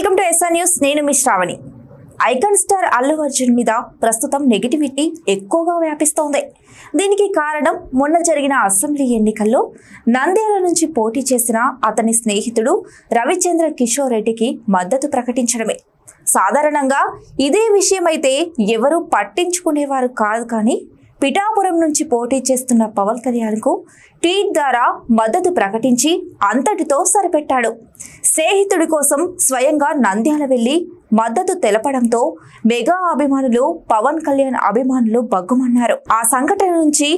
Welcome to SR news. నేను మీ Shravani. Icon star Allu Arjun మీద ప్రస్తుతం నెగిటివిటీ ఎక్కువగా వ్యాపిస్తోంది. దీనికి కారణం మొన్న జరిగిన అసెంబ్లీ ఎన్నికల్లో నంద్యాల నుంచి పోటీ చేసిన అతని స్నేహితుడు రవిచంద్ర కిషోర్ రెడ్డికి మద్దతు ప్రకటించడమే. సాధారణంగా ఇదే విషయమైతే ఎవరూ పట్టించుకునేవారు కాదు, కానీ పిఠాపురం నుంచి పోటీ చేస్తున్న పవన్ కళ్యాణ్కు ట్వీట్ ద్వారా మద్దతు ప్రకటించి అంతటితో సరిపెట్టాడు. స్నేహితుడి కోసం స్వయంగా నంద్యాల వెళ్లి మద్దతు తెలపడంతో మెగా అభిమానులు, పవన్ కళ్యాణ్ అభిమానులు బగ్గుమన్నారు. ఆ సంఘటన నుంచి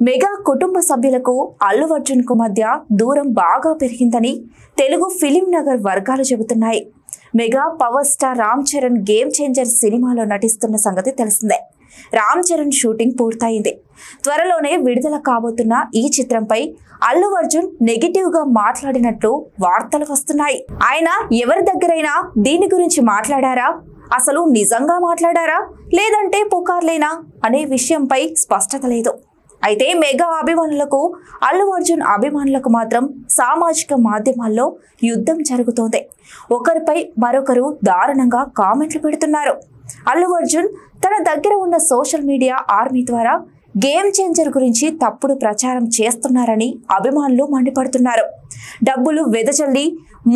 మెగా కుటుంబ సభ్యులకు అల్లు అర్జున్ కు మధ్య దూరం బాగా పెరిగిందని తెలుగు ఫిలిం నగర్ వర్గాలు చెబుతున్నాయి. Mega power star Ram Charan game changer సినిమాలో నటిస్తున్న సంగతి తెలిసిందే. రామ్ చరణ్ షూటింగ్ పూర్తయింది. త్వరలోనే విడుదల కాబోతున్న ఈ చిత్రంపై అల్లు అర్జున్ నెగిటివ్ గా మాట్లాడినట్లు వార్తలు వస్తున్నాయి. ఆయన ఎవరి దగ్గరైనా దీని గురించి మాట్లాడారా, అసలు నిజంగా మాట్లాడారా, లేదంటే పుకార్లేనా అనే విషయంపై స్పష్టత లేదు. అయితే మెగా అభిమానులకు, అల్లు అర్జున్ అభిమానులకు మాత్రం సామాజిక మాధ్యమాల్లో యుద్ధం జరుగుతోంది. ఒకరిపై మరొకరు దారుణంగా కామెంట్లు పెడుతున్నారు. అల్లు అర్జున్ తన దగ్గర ఉన్న సోషల్ మీడియా ఆర్మీ ద్వారా గేమ్ చేంజర్ గురించి తప్పుడు ప్రచారం చేస్తున్నారని అభిమానులు మండిపడుతున్నారు. డబ్బులు వెదజల్లి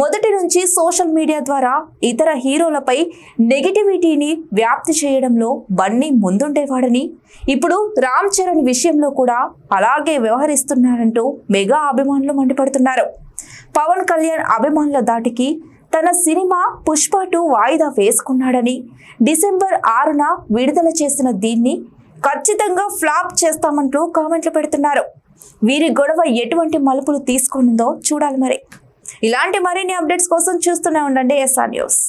మొదటి నుంచి సోషల్ మీడియా ద్వారా ఇతర హీరోలపై నెగిటివిటీని వ్యాప్తి చేయడంలో బన్నీ ముందుండేవాడని, ఇప్పుడు రామ్ చరణ్ విషయంలో కూడా అలాగే వ్యవహరిస్తున్నారంటూ మెగా అభిమానులు మండిపడుతున్నారు. పవన్ కళ్యాణ్ అభిమానుల దాటికి తన సినిమా పుష్ప 2 వాయిదా వేసుకున్నాడని, డిసెంబర్ 6న విడుదల చేసిన దీన్ని ఖచ్చితంగా ఫ్లాప్ చేస్తామంటూ కామెంట్లు పెడుతున్నారు. వీరి గొడవ ఎటువంటి మలుపులు తీసుకుందో చూడాలి. మరి ఇలాంటి మరిన్ని అప్డేట్స్ కోసం చూస్తూనే ఉండండి ఎస్ఆర్ న్యూస్.